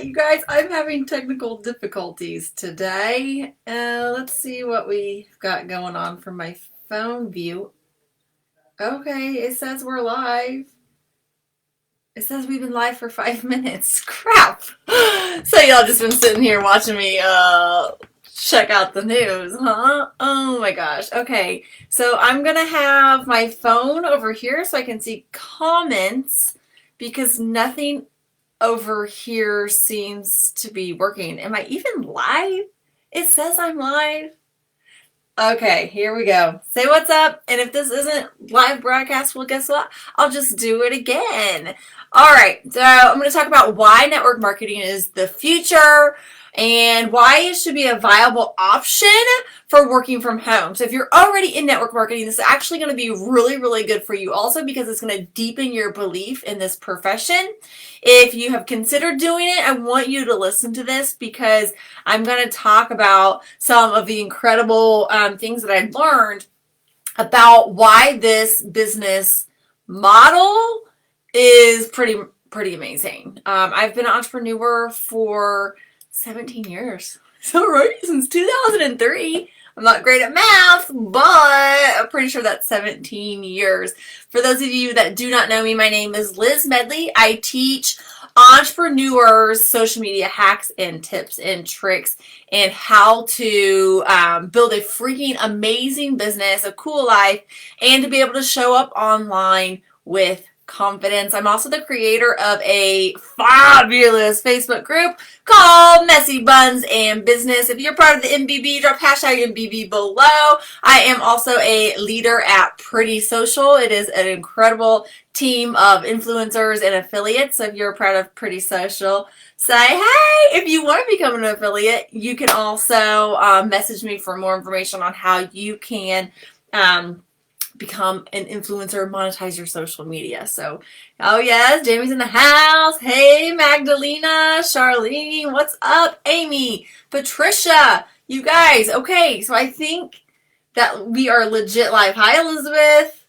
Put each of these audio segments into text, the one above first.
You guys, I'm having technical difficulties today. Let's see what we've got going on from my phone view. Okay, it says we're live. It says we've been live for 5 minutes. Crap. So y'all just been sitting here watching me check out the news, huh? Oh my gosh. Okay, so I'm gonna have my phone over here so I can see comments because nothing over here seems to be working. Am I even live? It says I'm live. Okay, here we go. Say what's up. And if this isn't live broadcast, well, guess what? I'll just do it again. All right, so I'm going to talk about why network marketing is the future and why it should be a viable option for working from home. So if you're already in network marketing, this is actually going to be really, really good for you also because it's going to deepen your belief in this profession. If you have considered doing it, I want you to listen to this because I'm going to talk about some of the incredible things that I learned about why this business model is pretty amazing. I've been an entrepreneur for 17 years. So right, since 2003. I'm not great at math, but I'm pretty sure that's 17 years. For those of you that do not know me, my name is Liz Medley. I teach entrepreneurs social media hacks and tips and tricks and how to build a freaking amazing business, a cool life, and to be able to show up online with confidence. I'm also the creator of a fabulous Facebook group called Messy Buns and Business. If you're part of the MBB, drop hashtag MBB below. I am also a leader at Pretty Social. It is an incredible team of influencers and affiliates. So if you're a part of Pretty Social, say hey. If you want to become an affiliate, you can also message me for more information on how you can become an influencer, monetize your social media. So, oh yes, Jamie's in the house. Hey, Magdalena, Charlene, what's up? Amy, Patricia, you guys. Okay, so I think that we are legit live. Hi, Elizabeth.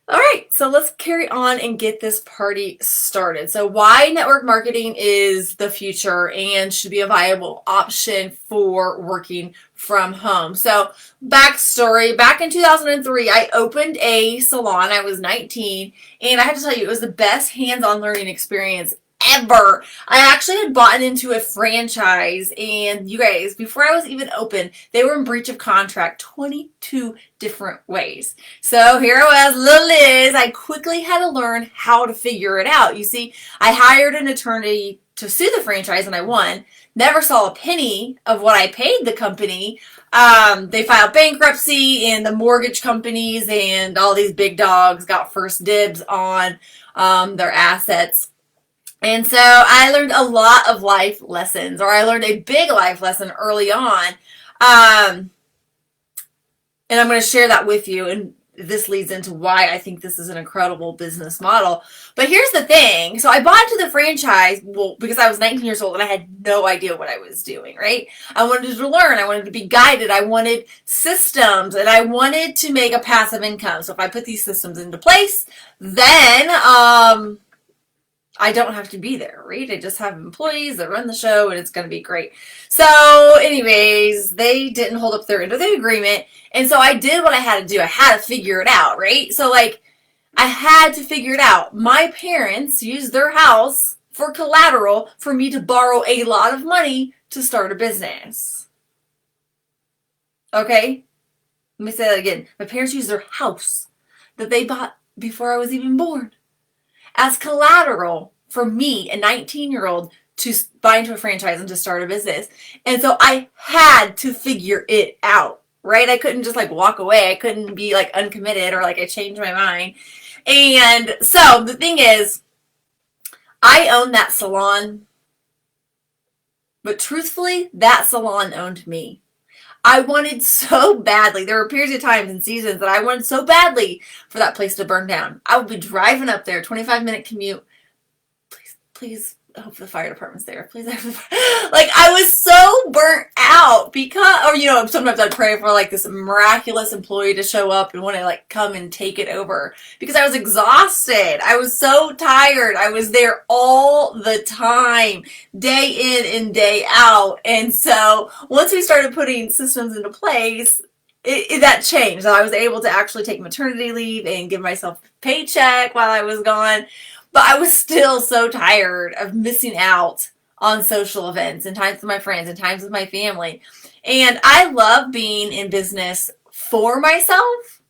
All right, so let's carry on and get this party started. So why network marketing is the future and should be a viable option for working from home. So backstory, back in 2003, I opened a salon. I was 19, and I have to tell you, it was the best hands-on learning experience ever. I actually had bought into a franchise, and you guys, before I was even open, they were in breach of contract 22 different ways. So here I was, little Liz. I quickly had to learn how to figure it out. You see, I hired an attorney to sue the franchise, and I won. Never saw a penny of what I paid the company. They filed bankruptcy, and the mortgage companies and all these big dogs got first dibs on their assets. And so I learned a lot of life lessons, or I learned a big life lesson early on. And I'm going to share that with you. And this leads into why I think this is an incredible business model. But here's the thing. So I bought into the franchise, well, because I was 19 years old and I had no idea what I was doing, right? I wanted to learn. I wanted to be guided. I wanted systems, and I wanted to make a passive income. So if I put these systems into place, then I don't have to be there, right? I just have employees that run the show, and it's going to be great. So anyways, they didn't hold up their end of the agreement. And so I did what I had to do. I had to figure it out, right? So like, I had to figure it out. My parents used their house for collateral for me to borrow a lot of money to start a business. Okay? Let me say that again. My parents used their house that they bought before I was even born as collateral for me, a 19-year-old, to buy into a franchise and to start a business. And so I had to figure it out, right? I couldn't just like walk away. I couldn't be like uncommitted or like I changed my mind. And so the thing is, I owned that salon, but truthfully, that salon owned me. I wanted so badly. There were periods of times and seasons that I wanted so badly for that place to burn down. I would be driving up there, 25-minute commute. Please hope the fire department's there. Please. Like, I was so burnt out because, or, you know, sometimes I'd pray for like this miraculous employee to show up and want to like come and take it over because I was exhausted. I was so tired. I was there all the time, day in and day out. And so once we started putting systems into place, that changed. So I was able to actually take maternity leave and give myself a paycheck while I was gone. But I was still so tired of missing out on social events and times with my friends and times with my family. And I love being in business for myself,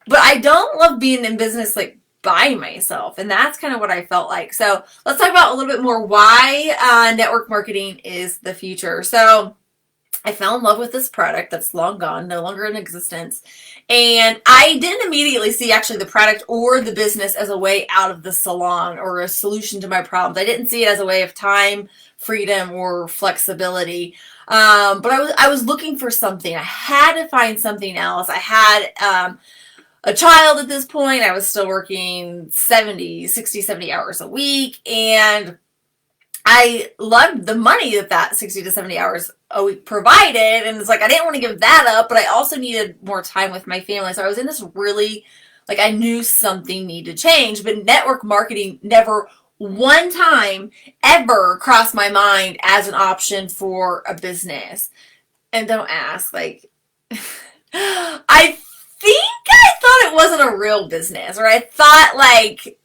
but I don't love being in business like by myself. And that's kind of what I felt like. So let's talk about a little bit more why network marketing is the future. So I fell in love with this product that's long gone, no longer in existence. And I didn't immediately see actually the product or the business as a way out of the salon or a solution to my problems. I didn't see it as a way of time, freedom, or flexibility. But I was looking for something. I had to find something else. I had a child at this point. I was still working 70 hours a week. And I loved the money that 60 to 70 hours a week provided. And it's like, I didn't want to give that up, but I also needed more time with my family. So I was in this really, like, I knew something needed to change, but network marketing never one time ever crossed my mind as an option for a business. And don't ask, like, I think I thought it wasn't a real business, or I thought like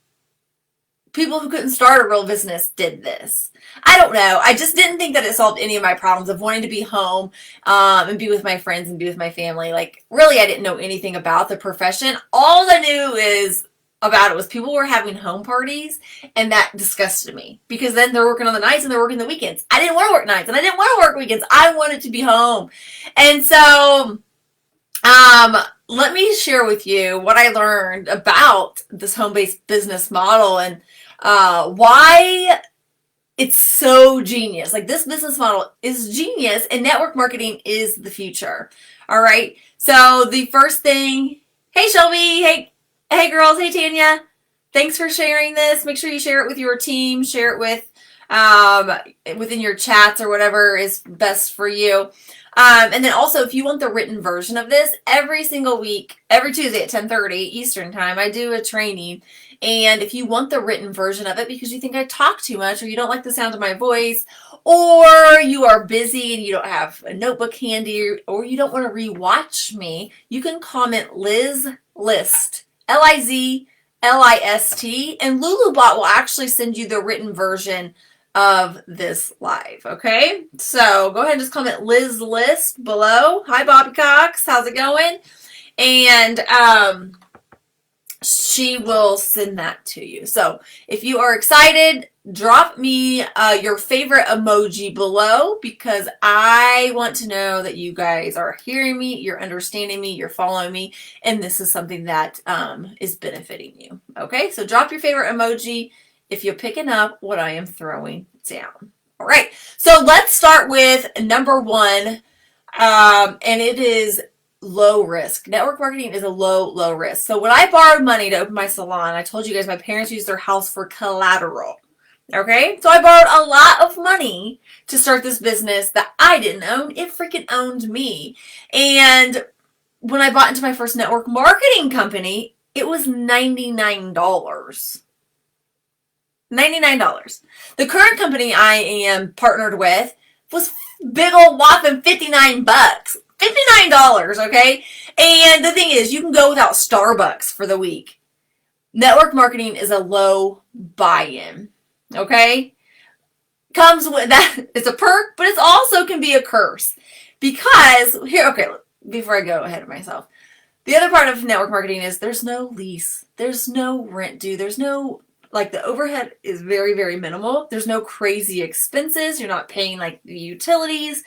people who couldn't start a real business did this. I don't know. I just didn't think that it solved any of my problems of wanting to be home and be with my friends and be with my family. Like, really, I didn't know anything about the profession. All I knew about it was people were having home parties, and that disgusted me because then they're working on the nights and they're working the weekends. I didn't want to work nights and I didn't want to work weekends. I wanted to be home. And so let me share with you what I learned about this home-based business model and why it's so genius. Like, this business model is genius, and network marketing is the future. All right. So the first thing, hey Shelby, hey girls, hey Tanya, thanks for sharing this. Make sure you share it with your team, share it with within your chats or whatever is best for you. And then also, if you want the written version of this, every single week, every Tuesday at 10:30 Eastern time, I do a training. And if you want the written version of it because you think I talk too much, or you don't like the sound of my voice, or you are busy and you don't have a notebook handy, or you don't want to rewatch me, you can comment Liz List, Lizlist, and Lulubot will actually send you the written version of this live. Okay, so go ahead and just comment Liz List below. Hi Bobby Cox, how's it going? And she will send that to you. So if you are excited, drop me your favorite emoji below, because I want to know that you guys are hearing me, you're understanding me, you're following me, and this is something that is benefiting you. Okay, so drop your favorite emoji if you're picking up what I am throwing down. All right, so let's start with number one, and it is low risk. Network marketing is a low risk. So when I borrowed money to open my salon, I told you guys my parents used their house for collateral. Okay, so I borrowed a lot of money to start this business that I didn't own. It freaking owned me. And when I bought into my first network marketing company, it was $99. $99. The current company I am partnered with was big old whopping 59 bucks. $59, okay? And the thing is, you can go without Starbucks for the week. Network marketing is a low buy-in, okay? Comes with that, it's a perk, but it also can be a curse. Because, here, okay, before I go ahead of myself, the other part of network marketing is there's no lease, there's no rent due, there's no, like, the overhead is very minimal. There's no crazy expenses. You're not paying, like, the utilities.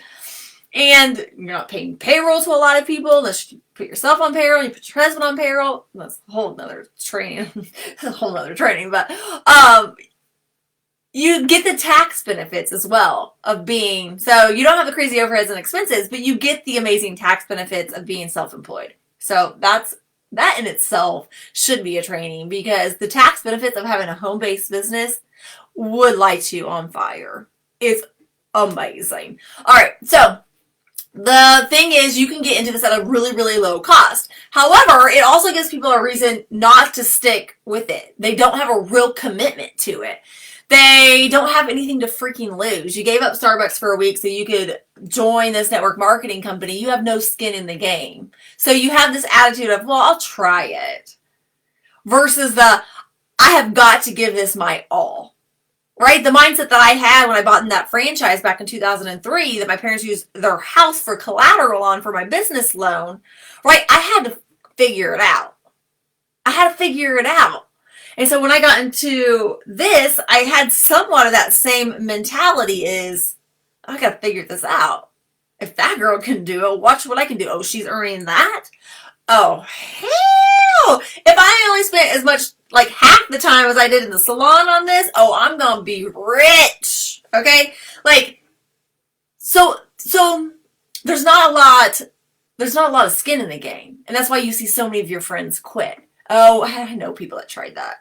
And you're not paying payroll to a lot of people unless you put yourself on payroll, you put your husband on payroll. That's a whole nother training. But you get the tax benefits as well of being, so you don't have the crazy overheads and expenses, but you get the amazing tax benefits of being self-employed. So that in itself should be a training, because the tax benefits of having a home-based business, would light you on fire. It's amazing. All right, so the thing is, you can get into this at a really, really low cost. However, it also gives people a reason not to stick with it. They don't have a real commitment to it. They don't have anything to freaking lose. You gave up Starbucks for a week so you could join this network marketing company. You have no skin in the game. So you have this attitude of, well, I'll try it. Versus the, I have got to give this my all. Right? The mindset that I had when I bought in that franchise back in 2003 that my parents used their house for collateral on for my business loan, right? I had to figure it out. I had to figure it out. And so when I got into this, I had somewhat of that same mentality is, I got to figure this out. If that girl can do it, watch what I can do. Oh, she's earning that? Oh, hell! If I only spent as much, like half the time as I did in the salon on this, oh, I'm gonna be rich. Okay? Like, so there's not a lot of skin in the game. And that's why you see so many of your friends quit. Oh, I know people that tried that.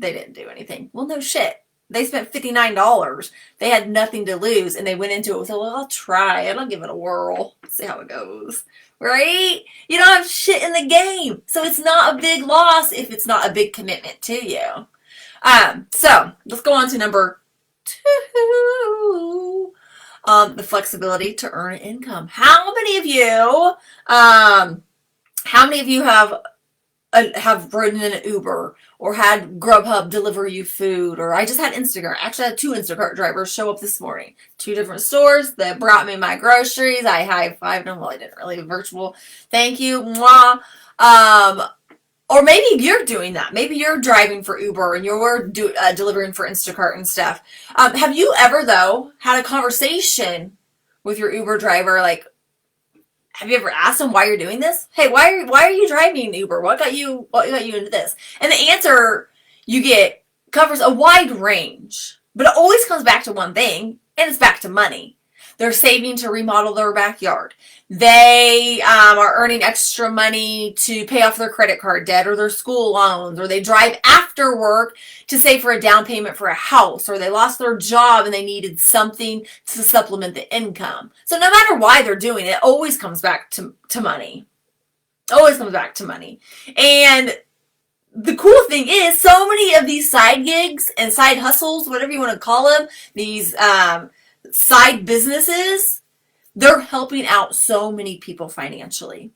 They didn't do anything. Well, no shit. They spent $59. They had nothing to lose, and they went into it with, well, I'll try it. I'll give it a whirl. See how it goes. Right? You don't have shit in the game. So it's not a big loss if it's not a big commitment to you. So let's go on to number 2. The flexibility to earn an income. How many of you have ridden in an Uber or had Grubhub deliver you food, or I just had Instacart. Actually, I had 2 Instacart drivers show up this morning. 2 different stores that brought me my groceries. I high-fived them. Well, I didn't really virtual. Thank you. Mwah. Or maybe you're doing that. Maybe you're driving for Uber and you're delivering for Instacart and stuff. Have you ever, though, had a conversation with your Uber driver, like, have you ever asked them why you're doing this? Hey, why are you driving Uber? What got you into this? And the answer you get covers a wide range, but it always comes back to one thing, and it's back to money. They're saving to remodel their backyard. They are earning extra money to pay off their credit card debt or their school loans, or they drive after work to save for a down payment for a house, or they lost their job and they needed something to supplement the income. So no matter why they're doing it, it always comes back to money. Always comes back to money. And the cool thing is, so many of these side gigs and side hustles, whatever you want to call them, these side businesses, they're helping out so many people financially.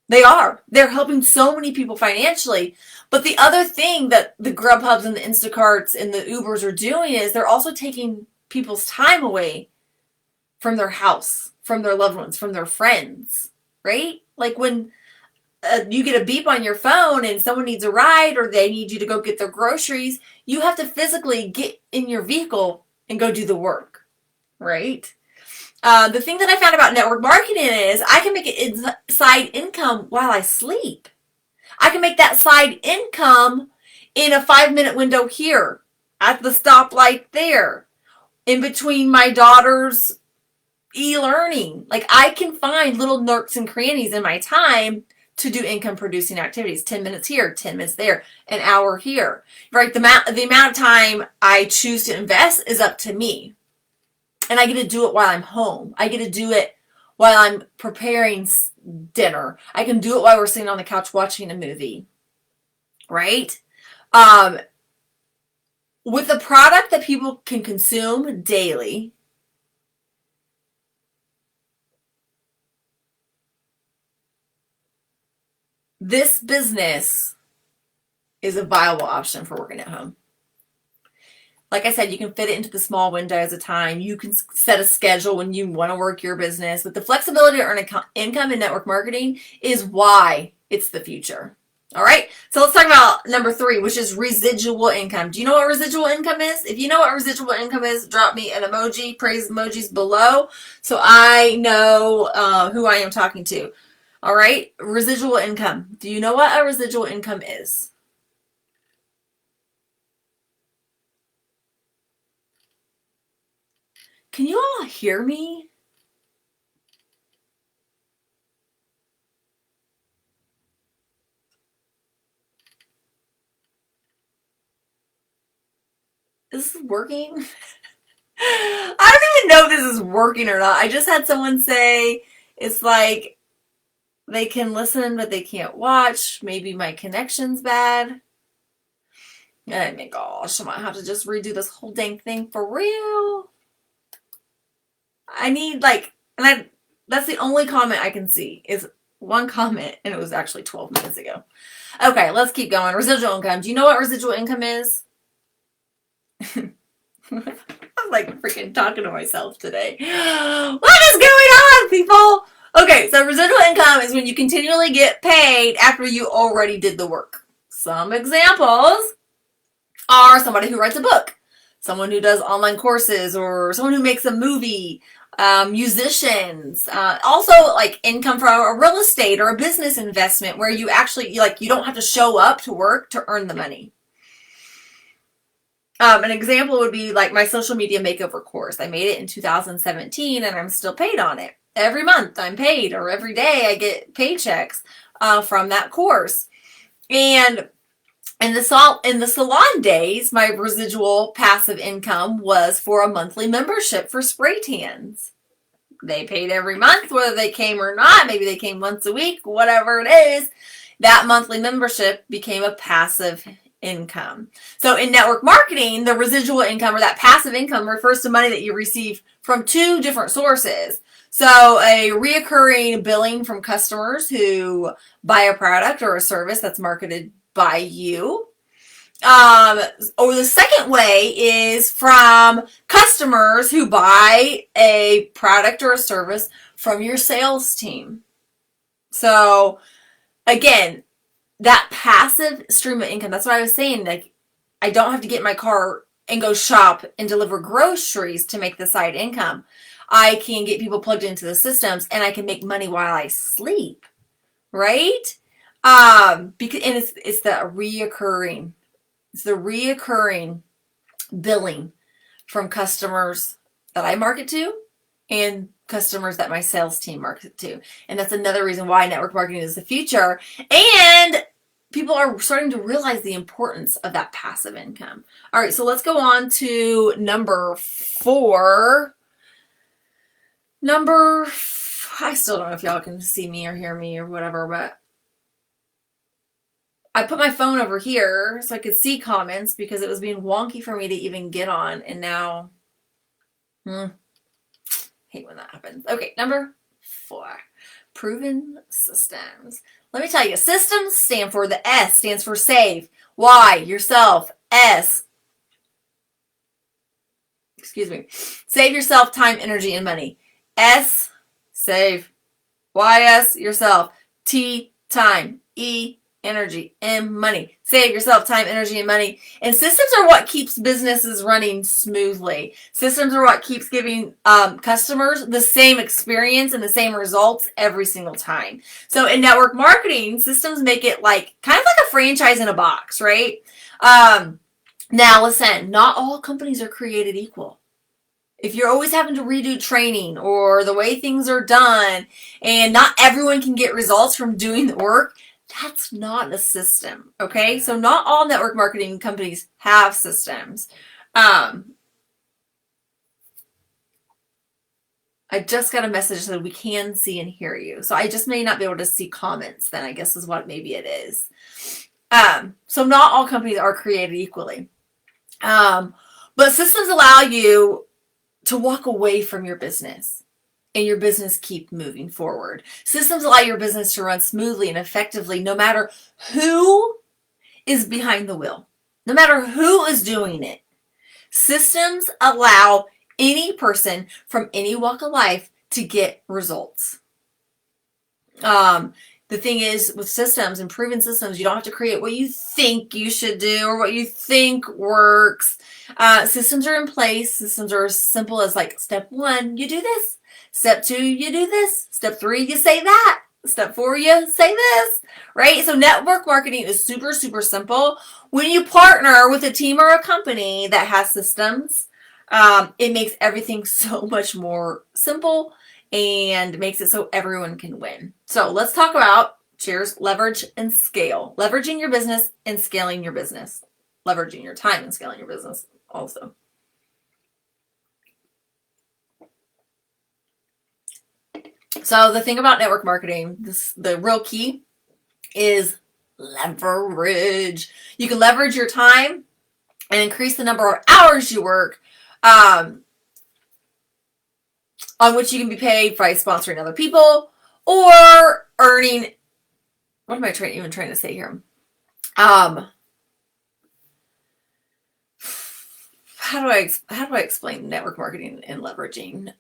They are. They're helping so many people financially. But the other thing that the Grubhubs and the Instacarts and the Ubers are doing is they're also taking people's time away from their house, from their loved ones, from their friends, right? Like when you get a beep on your phone and someone needs a ride or they need you to go get their groceries, you have to physically get in your vehicle and go do the work, right? The thing that I found about network marketing is I can make an side income while I sleep. I can make that side income in a 5-minute window here, at the stoplight there, in between my daughter's e-learning. Like, I can find little nooks and crannies in my time to do income producing activities. 10 minutes here, 10 minutes there, an hour here. Right? The amount of time I choose to invest is up to me. And I get to do it while I'm home. I get to do it while I'm preparing dinner. I can do it while we're sitting on the couch watching a movie. Right? With a product that people can consume daily, this business is a viable option for working at home. Like I said, you can fit it into the small windows of time. You can set a schedule when you want to work your business. But the flexibility to earn income in network marketing is why it's the future. All right, so let's talk about number 3, which is residual income. Do you know what residual income is? If you know what residual income is, drop me an emoji, praise emojis below, so I know who I am talking to. All right, residual income. Do you know what a residual income is? Can you all hear me? this is working? I don't even know if this is working or not. I just had someone say it's like they can listen, but they can't watch. Maybe my connection's bad. Oh my gosh, I might have to just redo this whole dang thing for real. I need that's the only comment I can see is one comment, and it was actually 12 minutes ago. Okay, let's keep going. Residual income. Do you know what residual income is? I'm like freaking talking to myself today. What is going on, people? Okay, so residual income is when you continually get paid after you already did the work. Some examples are somebody who writes a book, someone who does online courses, or someone who makes a movie, musicians, also like income from a real estate or a business investment where you actually, you don't have to show up to work to earn the money. An example would be like my social media makeover course. I made it in 2017 and I'm still paid on it. Every month I'm paid, or every day I get paychecks from that course. And in the salon days, my residual passive income was for a monthly membership for spray tans. They paid every month, whether they came or not. Maybe they came once a week, whatever it is. That monthly membership became a passive income. So in network marketing, the residual income, or that passive income, refers to money that you receive from two different sources. So a reoccurring billing from customers who buy a product or a service that's marketed by you. Or the second way is from customers who buy a product or a service from your sales team. So again, that passive stream of income, that's what I was saying. Like, I don't have to get in my car and go shop and deliver groceries to make the side income. I can get people plugged into the systems and I can make money while I sleep, right? Because it's the reoccurring billing from customers that I market to and customers that my sales team market to. And that's another reason why network marketing is the future. And people are starting to realize the importance of that passive income. All right, so let's go on to number 4. I still don't know if y'all can see me or hear me or whatever, but I put my phone over here so I could see comments because it was being wonky for me to even get on. And now, hate when that happens. Okay, number 4, proven systems. Let me tell you, systems stand for, the S stands for save. Y, yourself. S, save yourself time, energy, and money. S, save. Y-S, yourself. T, time. E, energy. M, money. Save yourself time, energy, and money. And systems are what keeps businesses running smoothly. Systems are what keeps giving customers the same experience and the same results every single time. So in network marketing, systems make it like kind of like a franchise in a box, right? Now listen, not all companies are created equal. If you're always having to redo training or the way things are done, and not everyone can get results from doing the work, that's not a system, okay? So not all network marketing companies have systems. I just got a message that we can see and hear you. So I just may not be able to see comments then, I guess is what maybe it is. So not all companies are created equally. But systems allow you to walk away from your business and your business keep moving forward. Systems allow your business to run smoothly and effectively no matter who is behind the wheel, no matter who is doing it. Systems allow any person from any walk of life to get results. The thing is, with systems and proven systems, you don't have to create what you think you should do or what you think works. Systems are in place. Systems are as simple as like step 1, you do this. Step 2, you do this. Step 3, you say that. Step 4, you say this, right? So network marketing is super, super simple. When you partner with a team or a company that has systems, it makes everything so much more simple and makes it so everyone can win. So let's talk about, cheers, leverage and scale. Leveraging your business and scaling your business. Leveraging your time and scaling your business. also. So the thing about network marketing, the real key is leverage. You can leverage your time and increase the number of hours you work, on which you can be paid by sponsoring other people or earning. What am I even trying to say here? How do I explain network marketing and leveraging?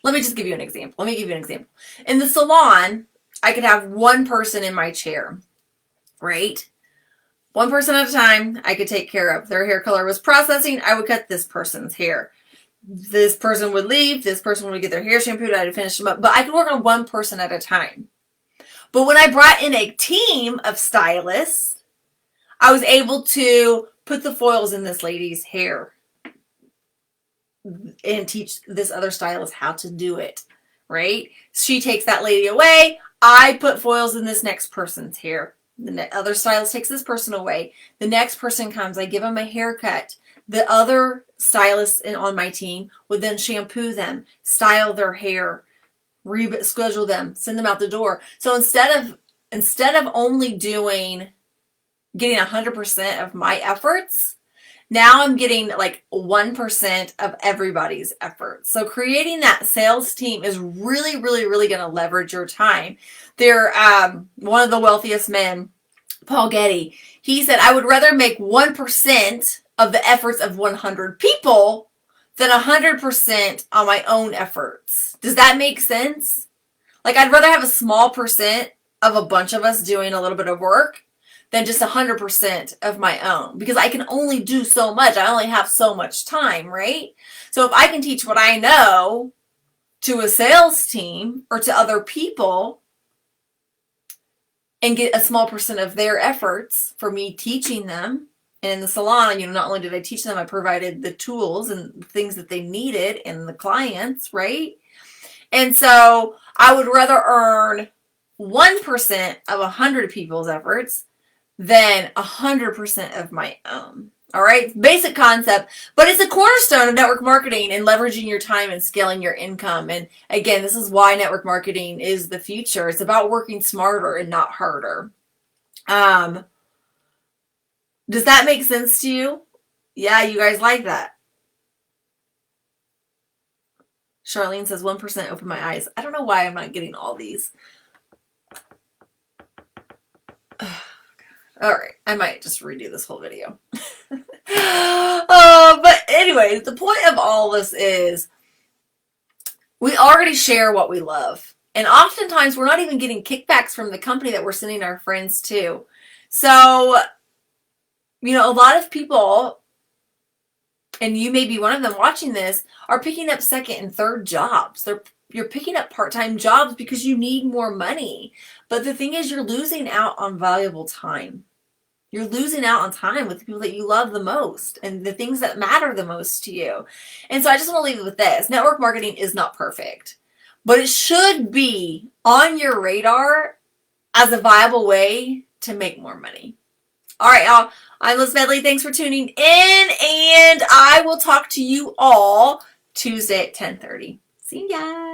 Let me just give you an example. In the salon, I could have one person in my chair, right? One person at a time I could take care of. Their hair color was processing, I would cut this person's hair. This person would leave, this person would get their hair shampooed, I'd finish them up. But I could work on one person at a time. But when I brought in a team of stylists, I was able to put the foils in this lady's hair and teach this other stylist how to do it, right? She takes that lady away. I put foils in this next person's hair. The other stylist takes this person away. The next person comes. I give them a haircut. The other stylists on my team would then shampoo them, style their hair, schedule them, send them out the door. So instead of only getting 100% of my efforts, now I'm getting like 1% of everybody's efforts. So creating that sales team is really, really, really going to leverage your time. They're one of the wealthiest men, Paul Getty. He said, I would rather make 1% of the efforts of 100 people than 100% on my own efforts. Does that make sense? Like, I'd rather have a small percent of a bunch of us doing a little bit of work than just 100% of my own, because I can only do so much. I only have so much time, right? So if I can teach what I know to a sales team or to other people and get a small percent of their efforts for me teaching them, and in the salon, not only did I teach them, I provided the tools and things that they needed and the clients, right? And so I would rather earn 1% of 100 people's efforts than 100% of my own. All right, basic concept, but it's a cornerstone of network marketing and leveraging your time and scaling your income. And again, this is why network marketing is the future. It's about working smarter and not harder. Does that make sense to you? Yeah, you guys like that. Charlene says 1% open my eyes. I don't know why I'm not getting all these. All right, I might just redo this whole video. But anyways, the point of all this is we already share what we love. And oftentimes we're not even getting kickbacks from the company that we're sending our friends to. So, a lot of people, and you may be one of them watching this, are picking up second and third jobs. You're picking up part-time jobs because you need more money. But the thing is, you're losing out on valuable time. You're losing out on time with the people that you love the most and the things that matter the most to you. And so I just want to leave it with this. Network marketing is not perfect, but it should be on your radar as a viable way to make more money. All right, y'all. I'm Liz Medley. Thanks for tuning in, and I will talk to you all Tuesday at 10:30. See ya.